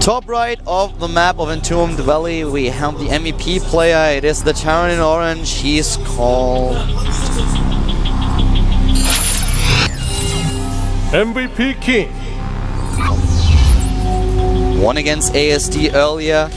Top right of the map of Entombed Valley, we have the MVP player. It is the Terran in orange. He's called MVP King. Won against ASD earlier.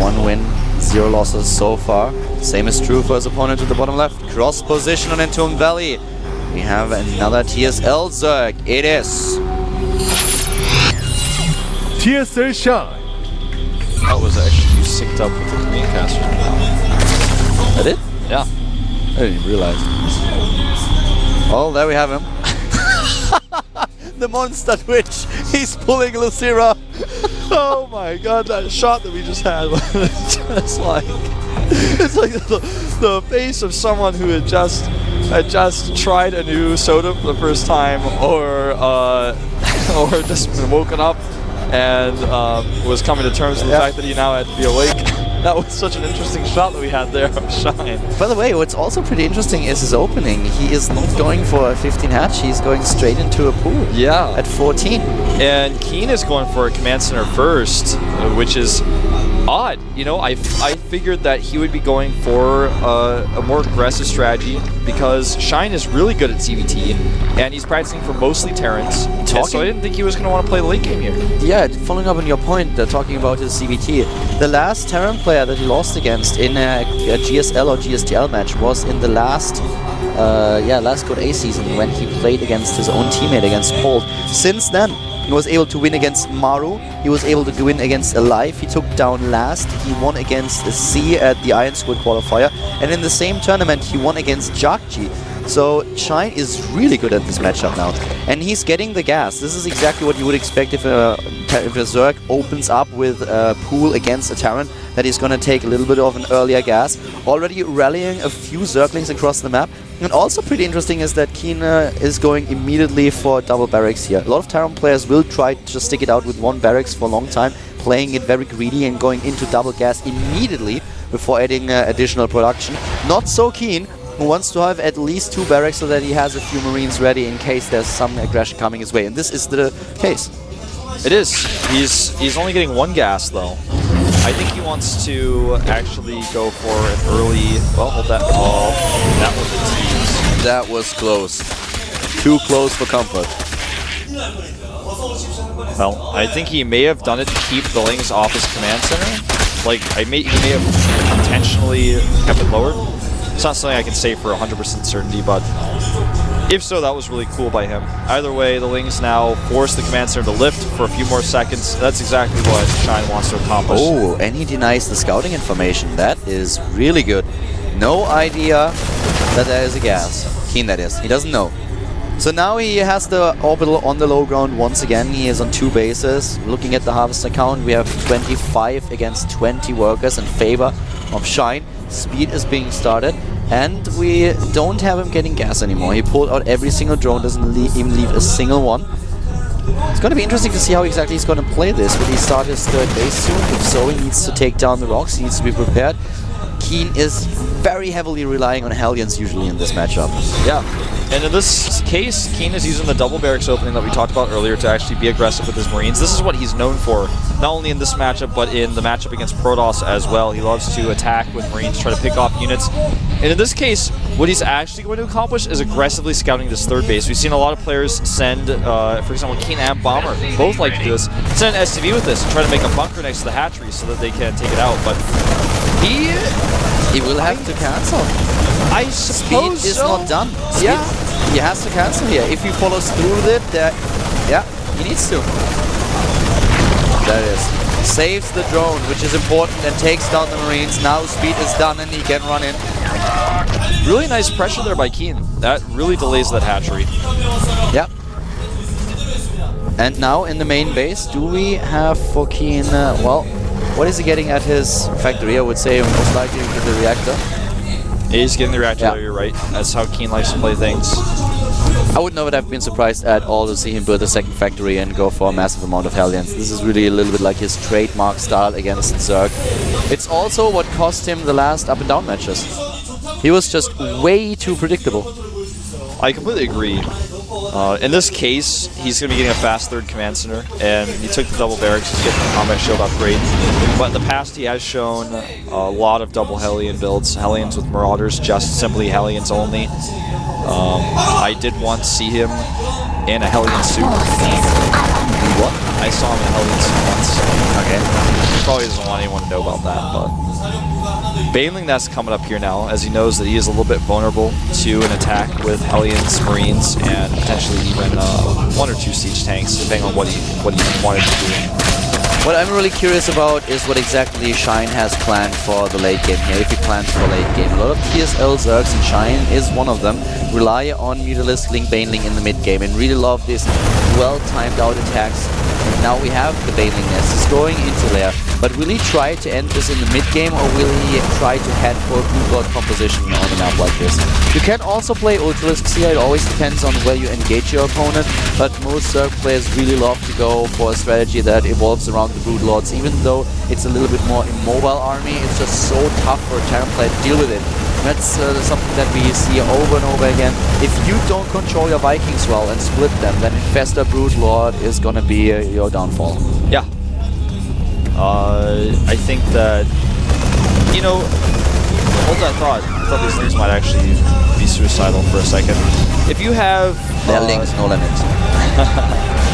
1 win, 0 losses so far. Same is true for his opponent to the bottom left. Cross position on Entombed Valley. We have another TSL Zerg. It is TSL Shine. That was actually synced up with the Communicaster. That it? Yeah. I didn't even realize. Oh, there we have him. The monster Twitch. He's pulling Lucira. Oh my god, that shot that we just had was just like... It's like the face of someone who had just tried a new soda for the first time, or just been woken up and was coming to terms with the fact that he now had to be awake. That was such an interesting shot that we had there of Shine. By the way, what's also pretty interesting is his opening. He is not going for a 15 hatch, he's going straight into a pool. Yeah. At 14. And Keen is going for a command center first, which is odd. You know, I figured that he would be going for a more aggressive strategy because Shine is really good at CVT, and he's practicing for mostly Terrans. So I didn't think he was going to want to play the late game here. Yeah, following up on your point, talking about his CVT, the last Terran player that he lost against in a GSL or GSTL match was in the last Code A season when he played against his own teammate, against Paul. Since then, he was able to win against Maru, he was able to win against Alive, he took down Last, he won against C at the Iron Squid qualifier, and in the same tournament he won against Jakji. So Shine is really good at this matchup now, and he's getting the gas. This is exactly what you would expect if a Zerg opens up with a pool against a Terran, that he's going to take a little bit of an earlier gas. Already rallying a few Zerglings across the map. And also pretty interesting is that Keen is going immediately for double barracks here. A lot of Terran players will try to stick it out with one barracks for a long time, playing it very greedy and going into double gas immediately before adding additional production. Not so Keen, who wants to have at least 2 barracks so that he has a few Marines ready in case there's some aggression coming his way. And this is the case. It is. He's only getting 1 gas though. I think he wants to actually go for an early... Well, hold that. Oh, that was a tease. That was close. Too close for comfort. Well, I think he may have done it to keep the Lings off his command center. Like, he may have intentionally kept it lowered. It's not something I can say for 100% certainty, but if so, that was really cool by him. Either way, the Lings now force the command center to lift for a few more seconds. That's exactly what Shine wants to accomplish. Oh, and he denies the scouting information. That is really good. No idea that there is a gas. Keen, that is. He doesn't know. So now he has the orbital on the low ground once again. He is on 2 bases. Looking at the harvester count, we have 25 against 20 workers in favor of Shine. Speed is being started, and we don't have him getting gas anymore. He pulled out every single drone, doesn't even leave a single one. It's going to be interesting to see how exactly he's going to play this. Will he start his 3rd base soon? If so, he needs to take down the rocks. He needs to be prepared. Keen is very heavily relying on Hellions usually in this matchup. Yeah. And in this case, Keen is using the double barracks opening that we talked about earlier to actually be aggressive with his Marines. This is what he's known for, not only in this matchup, but in the matchup against Protoss as well. He loves to attack with Marines, try to pick off units. And in this case, what he's actually going to accomplish is aggressively scouting this 3rd base. We've seen a lot of players send, for example, Keen and Bomber both like to do this, send an SCV with this and try to make a bunker next to the hatchery so that they can take it out. But he will have to cancel. I suppose Speed is so. not done. Yeah. He has to cancel here. If he follows through with it, yeah, he needs to. That is. Saves the drone, which is important, and takes down the Marines. Now Speed is done and he can run in. Really nice pressure there by Keen. That really delays that hatchery. Yeah. And now in the main base, do we have for Keen, well, what is he getting at his factory? I would say most likely with the reactor. He's getting the reactor there, you're right. That's how Keen likes to play things. I would not have been surprised at all to see him build a 2nd factory and go for a massive amount of Hellions. This is really a little bit like his trademark style against Zerg. It's also what cost him the last Up&Down matches. He was just way too predictable. I completely agree. In this case, he's going to be getting a fast third command center, and he took the double barracks to get the combat shield upgrade. But in the past, he has shown a lot of double Hellion builds, Hellions with Marauders, just simply Hellions only. I did once see him in a Hellion suit. What? I saw him in a Hellion suit once. Okay. He probably doesn't want anyone to know about that, but... Baneling that's coming up here now, as he knows that he is a little bit vulnerable to an attack with Hellions, Marines, and potentially even 1 or 2 siege tanks, depending on what he wanted to do. What I'm really curious about is what exactly Shine has planned for the late game here, if he plans for late game. A lot of GSL Zergs, and Shine is one of them, rely on Mutalisk, Link, Baneling in the mid game and really love these well-timed out attacks. And now we have the Baneling nest. He's going into there. But will he try to end this in the mid game, or will he try to head for Blue Blood composition on a map like this? You can also play Ultralisks here, it always depends on where you engage your opponent, but most Zerg players really love to go for a strategy that evolves around the Broodlords. Even though it's a little bit more immobile army, it's just so tough for a Terran player to deal with it. That's something that we see over and over again. If you don't control your Vikings well and split them, then Infestor Broodlord is gonna be your downfall. Yeah. I think that, you know, hold that thought. I thought these things might actually be suicidal for a second. If you have... Their links, no limits.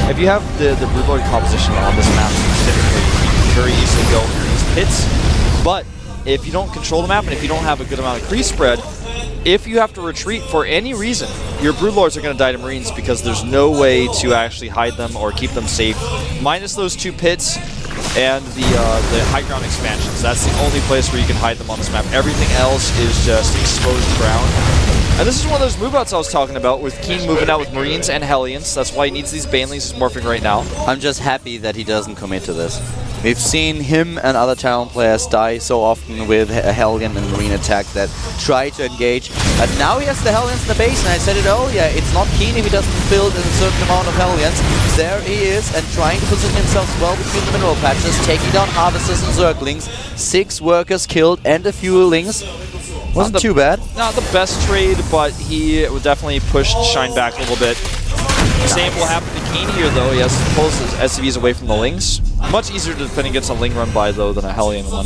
If you have the Broodlord composition on this map specifically, you can very easily go through these pits, but if you don't control the map and if you don't have a good amount of crease spread, if you have to retreat for any reason, your Broodlords are going to die to Marines because there's no way to actually hide them or keep them safe. Minus those 2 pits and the high ground expansions. That's the only place where you can hide them on this map. Everything else is just exposed ground. And this is one of those move-outs I was talking about, with Keen moving out with Marines and Hellions. That's why he needs these Banelings. He's morphing right now. I'm just happy that he doesn't commit to this. We've seen him and other Talon players die so often with a Hellion and Marine attack that try to engage. But now he has the Hellions in the base, and I said it earlier, it's not Keen if he doesn't build a certain amount of Hellions. There he is, and trying to position himself well between the mineral patches, taking down Harvesters and Zerglings. 6 workers killed and a few Lings. Wasn't too bad. Not the best trade, but he would definitely push Shine back a little bit. Same will happen to Keen here, though. He has to pull his SCVs away from the Lings. Much easier to defend against a Ling run by, though, than a Hellion one.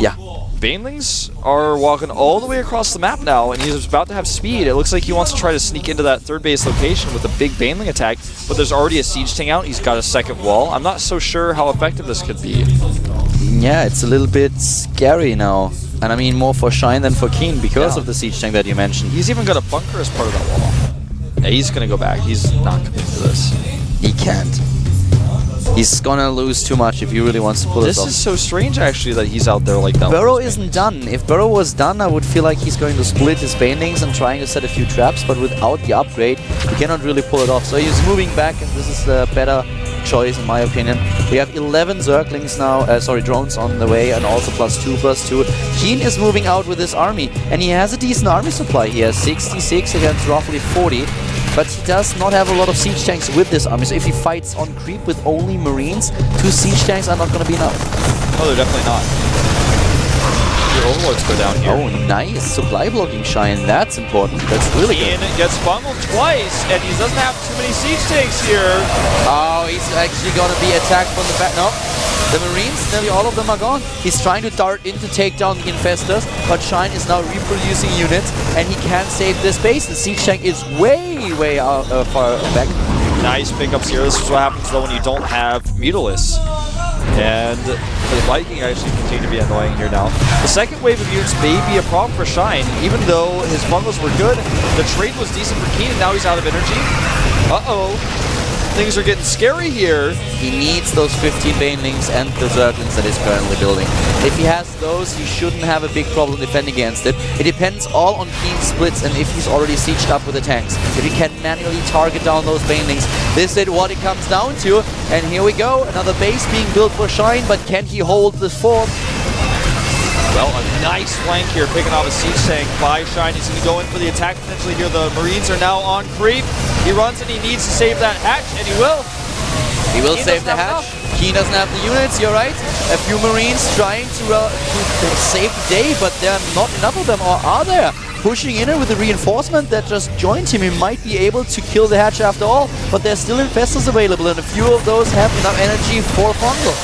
Yeah. Banelings are walking all the way across the map now, and he's about to have speed. It looks like he wants to try to sneak into that third base location with a big Baneling attack, but there's already a siege tank out. He's got a second wall. I'm not so sure how effective this could be. Yeah, it's a little bit scary now. And I mean more for Shine than for Keen because of the siege tank that you mentioned. He's even got a bunker as part of that wall. Yeah, he's going to go back. He's not committing to this. He can't. He's gonna lose too much if he really wants to pull this off. This is so strange, actually, that he's out there like that. Burrow isn't done. If Burrow was done, I would feel like he's going to split his Banelings and trying to set a few traps, but without the upgrade, he cannot really pull it off. So he's moving back, and this is the better choice, in my opinion. We have 11 Zerglings now, drones on the way, and also +2/+2. Keen is moving out with his army, and he has a decent army supply. He has 66 against roughly 40. But he does not have a lot of siege tanks with this army, so if he fights on creep with only Marines, 2 siege tanks are not going to be enough. No, they're definitely not. Your Overlords go down here. Oh, nice. Supply blocking Shine. That's important. That's really good. Keen gets bungled twice, and he doesn't have too many siege tanks here. Oh, he's actually going to be attacked from the back. No. The Marines, nearly all of them are gone. He's trying to dart in to take down the Infestors, but Shine is now reproducing units, and he can't save this base. The siege tank is way far back. Nice pickups here. This is what happens, though, when you don't have Mutalisks. And the Viking actually continue to be annoying here now. The second wave of units may be a problem for Shine, even though his bungles were good. The trade was decent for Keen, and now he's out of energy. Uh-oh. Things are getting scary here. He needs those 15 Banelings and the Zerglings that he's currently building. If he has those, he shouldn't have a big problem defending against it. It depends all on Keen's splits and if he's already sieged up with the tanks. If he can manually target down those Banelings, this is what it comes down to. And here we go, another base being built for Shine, but can he hold this fort? Well, a nice flank here, picking off a siege tank by Shine. He's going to go in for the attack potentially here. The Marines are now on creep. He runs and he needs to save that hatch, and he will. He will save the hatch. Keen doesn't have the units, you're right. A few Marines trying to save the day, but there are not enough of them, or are there? pushing in it with the reinforcement that just joined him. He might be able to kill the hatch after all, but there's still infestors available, and a few of those have enough energy for Fondle.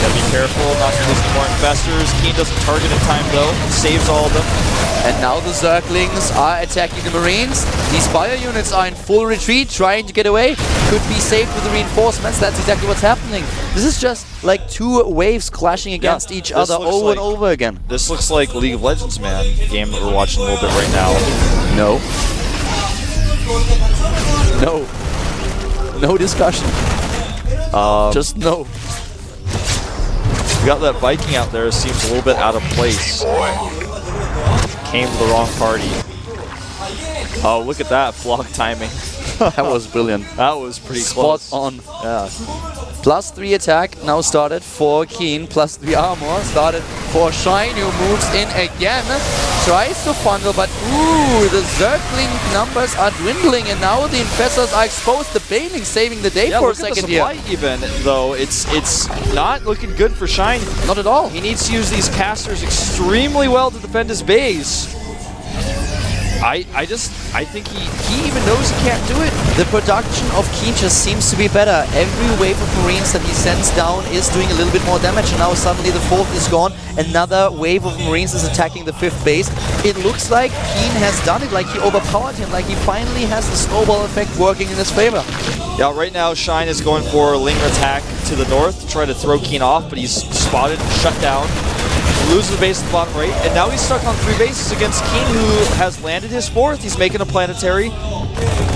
Gotta be careful not to lose any more infestors. Keen doesn't target in time though, saves all of them. And now the Zerglings are attacking the Marines. These fire units are in full retreat, trying to get away. Could be saved with the reinforcements. That's exactly what's happening. This is just like two waves clashing against each other over and over again. This looks like League of Legends, man. Game that we're watching a little bit right now. No. No. No discussion. Just no. We got that Viking out there, seems a little bit out of place. Came to the wrong party. Oh, look at that block timing. That was brilliant. That was pretty Spot close. on. Yeah. +3 attack now started for Keen. +3 armor started for Shine, who moves in again. Tries to Fondle, but ooh, the Zergling numbers are dwindling, and now the infestors are exposed. The Baneling saving the day for a second here. Look at the supply even, though. It's not looking good for Shine. Not at all. He needs to use these casters extremely well to defend his base. I think he even knows he can't do it. The production of Keen just seems to be better. Every wave of Marines that he sends down is doing a little bit more damage, and now suddenly the 4th is gone. Another wave of Marines is attacking the 5th base. It looks like Keen has done it, like he overpowered him, like he finally has the snowball effect working in his favor. Yeah, right now Shine is going for a linger attack to the north to try to throw Keen off, but he's spotted and shut down. Loses the base at the bottom right, and now he's stuck on 3 bases against Keen, who has landed his 4th. He's making a planetary.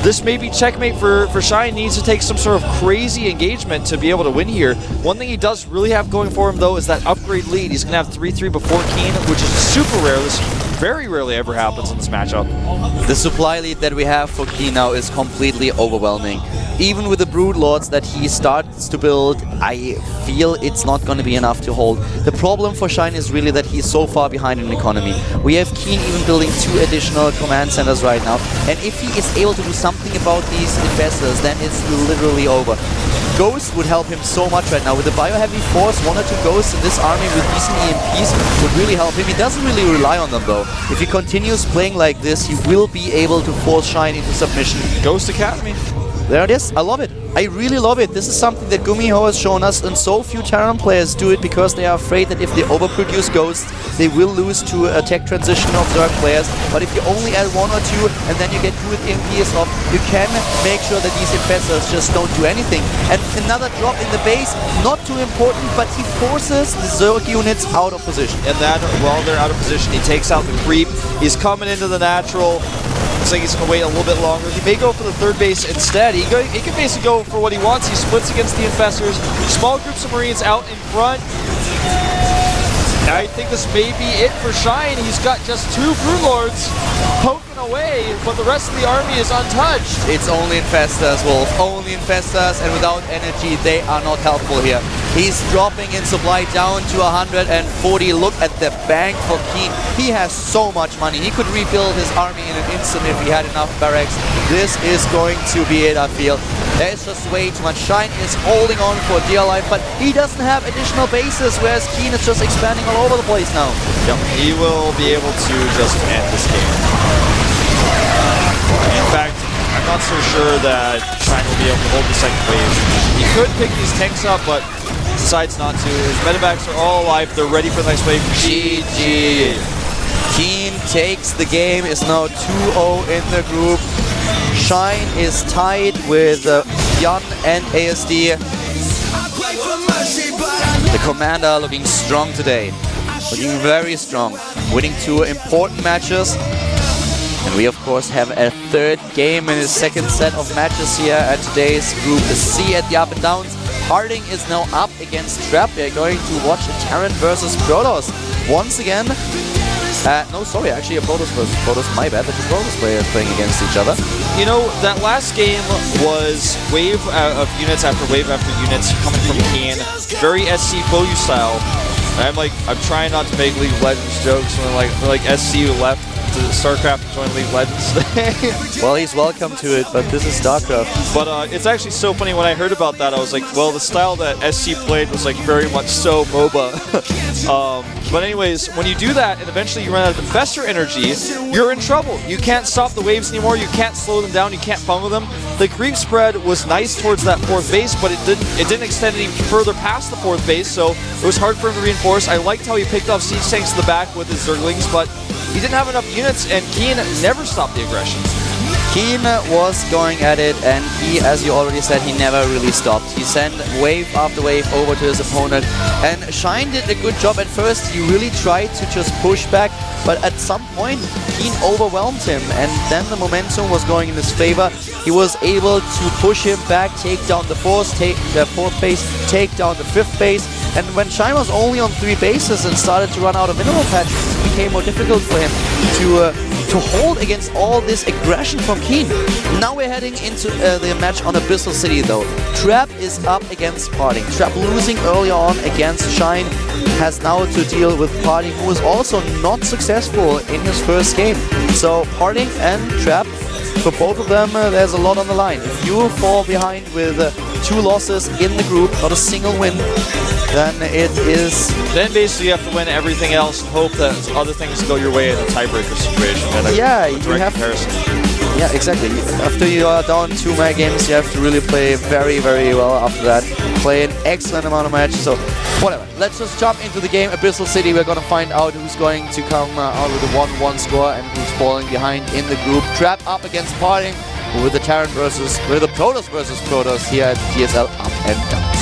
This may be checkmate for Shine. He needs to take some sort of crazy engagement to be able to win here. One thing he does really have going for him, though, is that upgrade lead. He's going to have 3-3 before Keen, which is super rare. This very rarely ever happens in this matchup. The supply lead that we have for Keen now is completely overwhelming. Even with the Broodlords that he starts to build, I feel it's not going to be enough to hold. The problem for Shine is really that he's so far behind in economy. We have Keen even building 2 additional command centers right now, and if he is able to do something about these infestors, then it's literally over. Ghost would help him so much right now. With the bio-heavy force, 1 or 2 Ghosts in this army with decent EMPs would really help him. He doesn't really rely on them though. If he continues playing like this, he will be able to force Shine into submission. Ghost Academy. There it is. I love it. I really love it. This is something that Gumiho has shown us, and so few Terran players do it because they are afraid that if they overproduce Ghosts, they will lose to a tech transition of Zerg players. But if you only add 1 or 2 and then you get 2 with MPs off, you can make sure that these infestors just don't do anything. And another drop in the base, not too important, but he forces the Zerg units out of position. And then, while they're out of position, he takes out the creep. He's coming into the natural. Looks like he's going to wait a little bit longer. He may go for the 3rd base instead. He can basically go for what he wants. He splits against the infestors. Small groups of Marines out in front. I think this may be it for Shine. He's got just 2 Broodlords poking away, but the rest of the army is untouched. It's only infestors, Wolf. Only infestors, and without energy, they are not helpful here. He's dropping in supply down to 140. Look at the bank for Keen. He has so much money. He could rebuild his army in an instant if he had enough barracks. This is going to be it, I feel. There's just way too much. Shine is holding on for dear life, but he doesn't have additional bases, whereas Keen is just expanding all over the place now. Yep, he will be able to just end this game. In fact, I'm not so sure that Shine will be able to hold the 2nd wave. He could pick these tanks up, but decides not to. His medevacs are all alive. They're ready for the next wave. GG. Keen takes the game, is now 2-0 in the group. Shine is tied with Jan and ASD. The commander looking strong today. Looking very strong. Winning 2 important matches. And we of course have a 3rd game in his 2nd set of matches here at today's Group C at the Up&Downs. Harding is now up against Trap. They're going to watch a Terran versus Protoss once again. No, sorry, actually a Protoss versus Protoss. My bad, the 2 Protoss players playing against each other. You know, that last game was wave of units after units coming from Keen. Very SC Foyu style. And I'm trying not to make League of Legends jokes when like SC left to Starcraft and join League of Legends today. Well, he's welcome to it, but this is Starcraft. But it's actually so funny, when I heard about that, I was like, well, the style that SC played was like very much so MOBA. But anyways, when you do that and eventually you run out of Infestor energy, you're in trouble. You can't stop the waves anymore, you can't slow them down, you can't fungal them. The creep spread was nice towards that 4th base, but it didn't extend any further past the 4th base, so it was hard for him to reinforce. I liked how he picked off siege tanks in the back with his Zerglings, but he didn't have enough units, and Keen never stopped the aggression. Keen was going at it, and he, as you already said, he never really stopped. He sent wave after wave over to his opponent, and Shine did a good job at first. He really tried to just push back, but at some point, Keen overwhelmed him, and then the momentum was going in his favor. He was able to push him back, take down the 4th base, take down the 5th base, and when Shine was only on 3 bases and started to run out of mineral patches, it became more difficult for him to hold against all this aggression from Keen. Now we're heading into the match on Abyssal City though. Trap is up against Parting. Trap losing early on against Shine has now to deal with Parting, who was also not successful in his first game. So Parting and Trap, for both of them, there's a lot on the line. If you fall behind with 2 losses in the group, not a single win, then it is... Then basically you have to win everything else and hope that other things go your way in a tiebreaker situation. And yeah, you have... comparison. Yeah, exactly. After you are down 2 mega games, you have to really play very, very well after that. Play an excellent amount of matches, so whatever. Let's just jump into the game. Abyssal City, we're going to find out who's going to come out with a 1-1 score and who's falling behind in the group. Trap up against Parting with the Protoss versus Protoss here at GSL Up and Down.